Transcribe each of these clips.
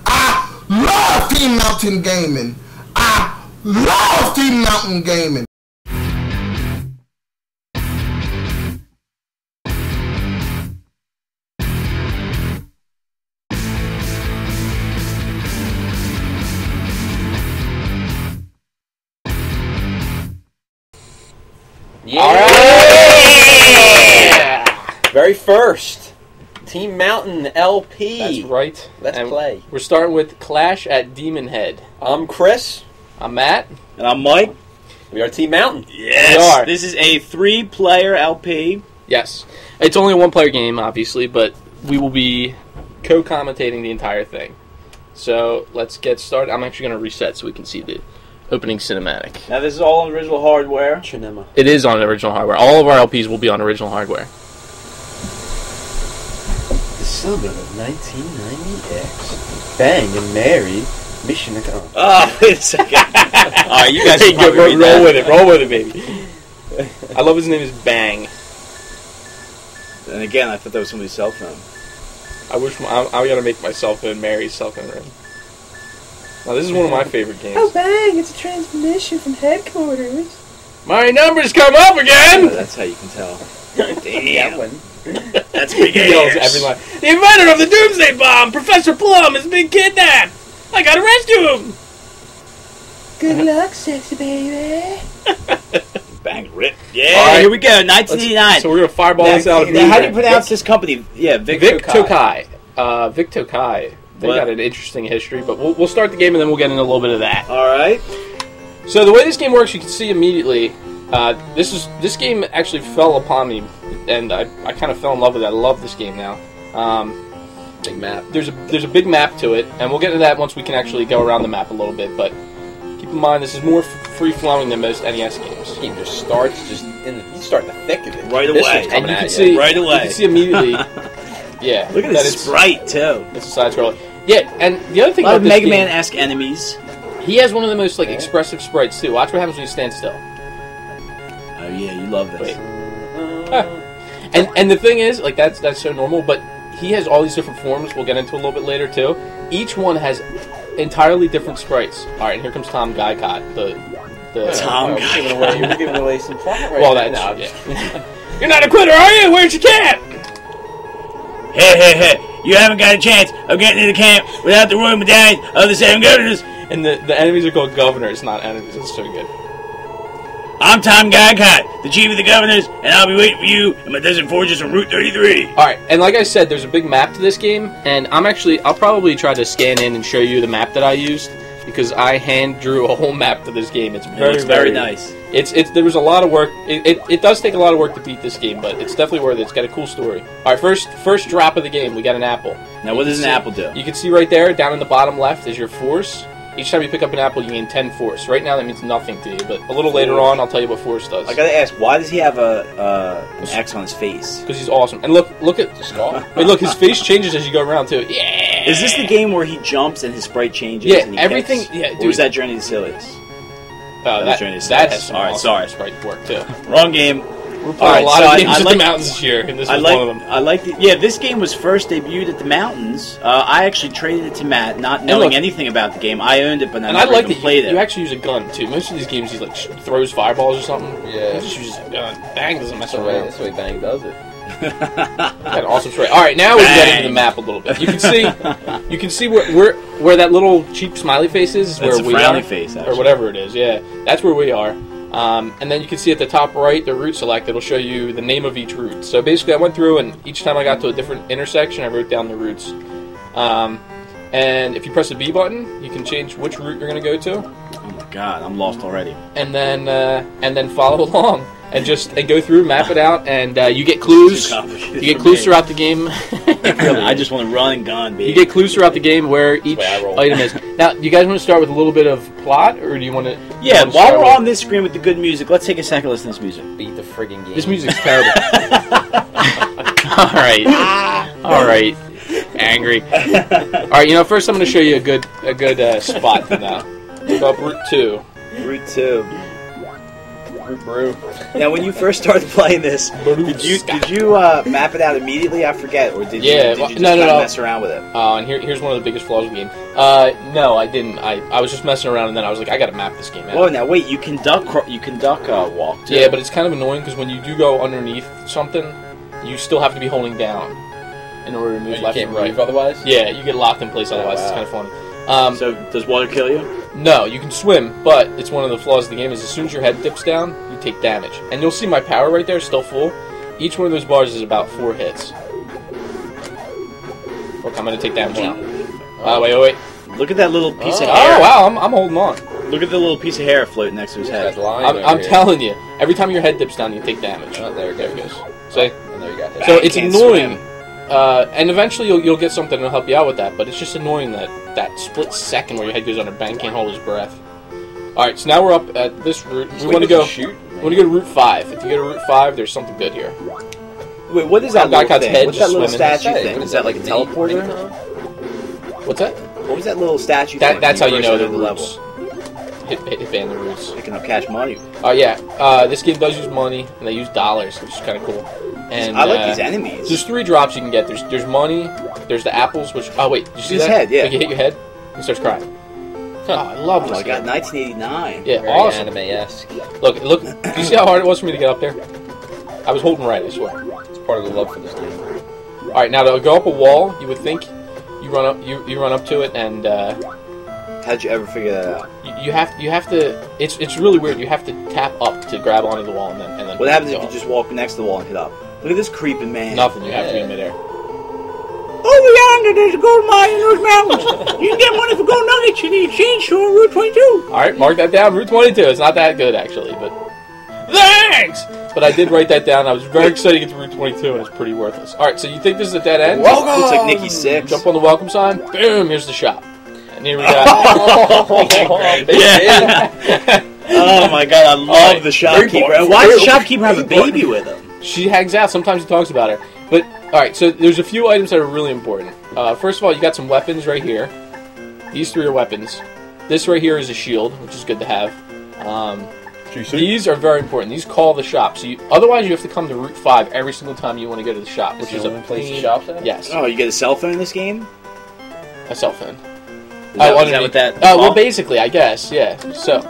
I love Team Mountain Gaming. I love Team Mountain Gaming. Yeah! Very first, Team Mountain LP. That's right. Let's play. We're starting with Clash at Demonhead. I'm Chris. I'm Matt. And I'm Mike. We are Team Mountain. Yes! We are. This is a 3-player LP. Yes. It's only a one-player game, obviously, but we will be co-commentating the entire thing. So, let's get started. I'm actually going to reset so we can see the opening cinematic. Now, this is all on original hardware. Chinema. It is on original hardware. All of our LPs will be on original hardware. The summer of 1990X. Bang and married. Mission accomplished. Oh, wait a second. Alright, you guys can probably read roll that. with it. Roll with it, baby. I love his name is Bang. And again, I thought that was somebody's cell phone. I wish I gotta make my cell phone Mary's cell phone ring. Now this is one of my favorite games. Oh, bang! It's a transmission from headquarters. My numbers come up again! Oh, that's how you can tell. Damn. That's big He yells ears. every line. The inventor of the Doomsday Bomb, Professor Plum, has been kidnapped! I gotta rescue him! Good luck, sexy baby. Bang, rip. Yeah, Alright. here we go, 1989. So we're gonna fireball this out of Now, how do you pronounce this company? Yeah, Vic Tokai. Tokai. Vic Tokai. They What? got an interesting history, but we'll start the game and then we'll get into a little bit of that. Alright. So the way this game works, you can see immediately. This game actually fell upon me, and I kind of fell in love with it. I love this game now. Big map. There's a big map to it, and we'll get into that once we can actually go around the map a little bit. But keep in mind, this is more free-flowing than most NES games. This game just starts you start in the thick of it. Right This away. one's And coming you at can you. see Right away. You can see immediately. Yeah, Look at that this sprite, too. It's a side scroller. Yeah, and the other thing A lot about of this Mega game, Man-esque enemies. he has one of the most expressive sprites too. Watch what happens when you stand still. Oh, yeah, you love this. Wait. And the thing is, like that's so normal, but he has all these different forms. We'll get into a little bit later too. Each one has entirely different sprites. All right, and here comes Tom Guycott, the Tom Guycott. You're giving away some plot right Well, now. that's yeah. You're not a quitter, are you? Where's your cat? Hey, you haven't got a chance of getting into camp without the royal medallion of the 7 governors. And the enemies are called governors, not enemies. It's so good. I'm Tom Guycott, the chief of the governors, and I'll be waiting for you in my desert fortress on Route 33. All right, and like I said, there's a big map to this game, and I'll probably try to scan in and show you the map that I used because I hand drew a whole map to this game. It's very nice. There was a lot of work. It does take a lot of work to beat this game, but it's definitely worth it. It's got a cool story. All right, first drop of the game, we got an apple. Now, what does an apple do? You can see right there, down in the bottom left, is your force. Each time you pick up an apple, you gain 10 force. Right now, that means nothing to you, but a little later on, I'll tell you what force does. I gotta ask, why does he have an X on his face? Because he's awesome. And look at the skull. Wait, look, his face changes as you go around too. Yeah. Is this the game where he jumps and his sprite changes? Yeah, and he everything. Kicks? Yeah, Or dude. is that Journey to Silius? That Journey to has Silius. some All right, awesome sorry. sprite work too. Wrong game. We're playing a lot of games at the mountains this year, and this was one of them. I like it. Yeah, this game was first debuted at the mountains. I actually traded it to Matt, not knowing anything about the game. I owned it, but I never even played it. You actually use a gun too. Most of these games, he like throws fireballs or something. Yeah. He just uses a gun. Bang doesn't mess around. That's the way Bang does it. Got an awesome sprite. All right, now we can get into the map a little bit. You can see where that little cheap smiley face is. That's where a we frowny are, face, or actually. whatever it is. Yeah, that's where we are. And then you can see at the top right, the route select. It'll show you the name of each route. So basically, I went through, and each time I got to a different intersection, I wrote down the routes. And if you press the B button, you can change which route you're going to go to. Oh my god, I'm lost already. And then follow along and go through, map it out, and you get clues. You get clues throughout the game. I just want to run and gun, baby. You get clues throughout the game where each item is. Now, do you guys want to start with a little bit of plot, or do you want to? Yeah, while we're on this screen with the good music, let's take a second to listen to this music. Beat the friggin' game. This music's terrible. All right, angry. All right, first I'm going to show you a good spot for now. Go up Route 2. Route 2. Fruit brew. Now, when you first started playing this, did you map it out immediately? I forget, or did you? Yeah, Did you just no. mess around with it? And here's one of the biggest flaws of the game. No, I didn't. I was just messing around, and then I was like, I gotta map this game out. Oh, now wait, you can duck walk too. Yeah, but it's kind of annoying because when you do go underneath something, you still have to be holding down in order to move left and right. Move otherwise? Yeah, you get locked in place otherwise. wow. It's kind of funny. So does water kill you? No, you can swim, but it's one of the flaws of the game is as soon as your head dips down, you take damage. And you'll see my power right there, still full. Each one of those bars is about 4 hits. Look, I'm going to take damage now. Wait. Look at that little piece of hair. Oh, wow, I'm holding on. Look at the little piece of hair floating next to his head. I'm telling you, every time your head dips down, you take damage. Oh, there it goes. See? And there you got hit. So it's can't annoying. And eventually you'll get something that'll help you out with that, but it's just annoying that split second where your head goes under, Ben can't hold his breath. Alright, so now we're up at this route. We want to go shoot. We want to go to Route 5. If you go to Route 5, there's something good here. Wait, what is that little Guycat's thing? head What's that just little swimming. statue thing? Is that like a teleporter? What's that? What was that little statue thing? That's how you first know the entered routes. Hit ban the routes. Picking up cash money. Oh yeah, this game does use money, and they use dollars, which is kind of cool. And I like these enemies. There's 3 drops you can get. There's money, there's the apples, which... Oh wait, did you see His that? head, yeah. Like you hit your head, he starts crying. Oh, I love this I got game. 1989. Yeah, Very awesome. anime-esque. Look, do you see how hard it was for me to get up there? I was holding right, I swear. It's part of the love for this game. Alright, now to go up a wall, you would think you run up to it, and How'd you ever figure that out? you have to. It's really weird. You have to tap up to grab onto the wall, and then. What happens if go you up. just walk next to the wall and hit up? Look at this creeping man. Nothing. You have to be in midair. Over yonder, there's a gold mine in those mountains. You can get money for gold nuggets in the exchange store on Route 22. All right, mark that down. Route 22. It's not that good actually, but thanks. But I did write that down. I was very excited to get to Route 22, and it's pretty worthless. All right, so you think this is a dead end? Welcome. Looks like Nikki 6. Jump on the welcome sign. Boom. Here's the shop. And here we go. Yeah. Oh my god, I love the shopkeeper. Why does the shopkeeper have a baby with him? She hangs out. Sometimes he talks about her. But, alright, so there's a few items that are really important. First of all, you got some weapons right here. These 3 are weapons. This right here is a shield, which is good to have. These are very important. These call the shop. So otherwise, you have to come to Route 5 every single time you want to go to the shop, which is a place to shop at? Yes. Oh, you get a cell phone in this game? A cell phone. Is that what that? Well, basically, I guess, yeah. So,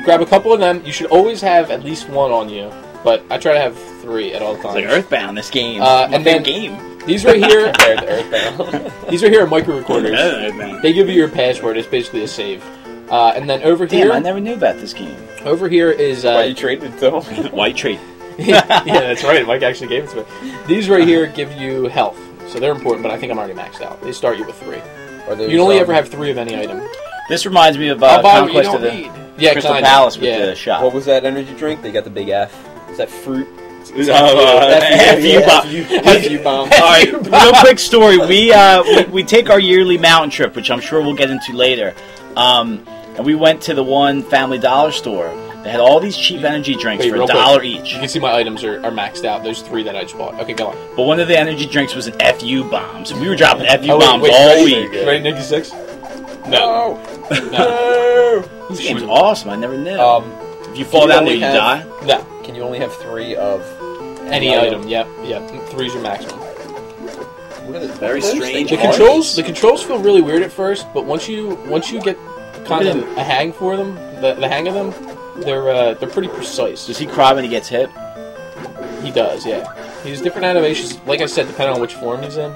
grab a couple of them. You should always have at least 1 on you, but I try to have 3 at all times. It's like Earthbound, this game. And then game. These right here, Compared to Earthbound. these right here are micro recorders. Earthbound. They give you your password. It's basically a save. And then over here, Damn, I never knew about this game. over here is Why you traded to him? White trade. yeah, that's right. Mike actually gave it to me. These right here give you health, so they're important. But I think I'm already maxed out. They start you with 3. You can only ever have 3 of any item. This reminds me of I'll buy what you Conquest don't of the need. Yeah, Crystal kinda. Palace with Yeah. the shop. What was that energy drink? They got the big F. Is that fruit? F-U bomb. All right, real quick story. We take our yearly mountain trip, which I'm sure we'll get into later. And we went to the one Family Dollar store. They had all these cheap energy drinks for real $1 quick. each. You can see my items are maxed out. Those 3 that I just bought. Okay, go on. But one of the energy drinks was an FU bomb. So we were dropping FU Oh, wait, bombs wait, all ready? week. Ready, Nikki 6? No. This game's awesome. I never knew. If you fall you down there, only you have- die. No. Can you only have 3 of Any item. Yep. 3's your maximum. Very strange. The controls feel really weird at first, but once you get kind of a hang for them, the hang of them, they're pretty precise. Does he cry when he gets hit? He does, yeah. He has different animations, like I said, depending on which form he's in.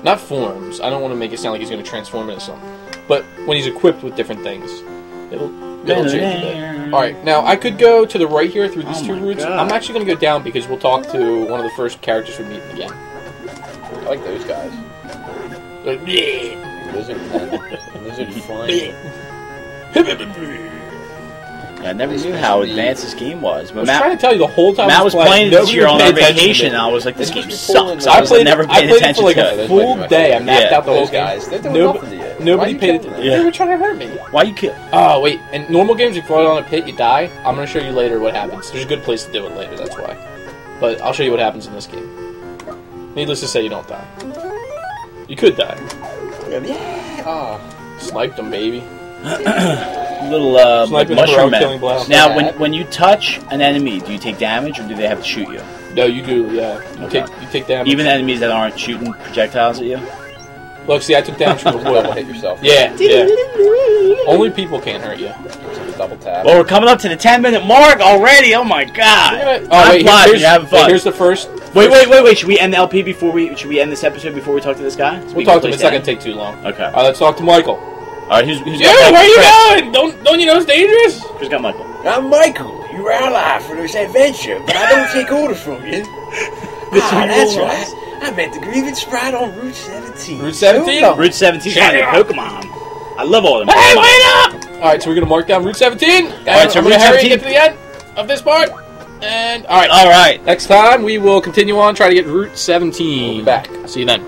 Not forms. I don't want to make it sound like he's going to transform into something. But when he's equipped with different things, it'll change a bit. Alright, now I could go to the right here through these 2 routes. God. I'm actually going to go down because we'll talk to one of the first characters we meet in the game. I like those guys. Like, yeah. Lizard men. Lizard flying. I never knew how advanced this game was. I But was trying to tell you the whole time Matt was playing this nobody year on paid our attention to vacation, me. and I was like, this It's game just sucks. pulling I was played never it paying for attention like to a it. full day. I mapped out the whole Those game. guys. They're doing nothing to you. Nobody Why are you paid killing attention. them? They were trying to hurt me. Why you kill? Oh, wait. In normal games, if you fall down a pit, you die. I'm going to show you later what happens. There's a good place to do it later, that's why. But I'll show you what happens in this game. Needless to say, you don't die. You could die. Yeah. Oh. Sniped them, baby. Sniping mushroom the killing men. blow. Now, Bad. when you touch an enemy, do you take damage or do they have to shoot you? No, you do. Yeah, you Okay. take damage. Even enemies that aren't shooting projectiles at you? Look, see, I took damage from the Double wood. hit yourself. Yeah. Only people can't hurt you. Double tap. Well, we're coming up to the 10-minute mark already. Oh my god! Oh wait, You're having fun. here's the first. Wait! Should we end the LP before we? Should we end this episode before we talk to this guy? We'll talk to him. It's not gonna take too long. Okay. All right, let's talk to Michael. All right. Who's Yeah, got where you Michael? going? Don't you know it's dangerous? Who's got Michael? I'm Michael, your ally for this adventure, but I don't take orders from you. That's right. I met the Grievance Sprite on Route 17. Route 17. Route 17 is your Pokemon. I love all of them. Hey, wait up! All right, so we're gonna mark down Route 17. All right, so I'm gonna Route hurry 17. and get to the end of this part. And all right. All right. Next time we will continue on, try to get Route 17. We'll be back. See you then.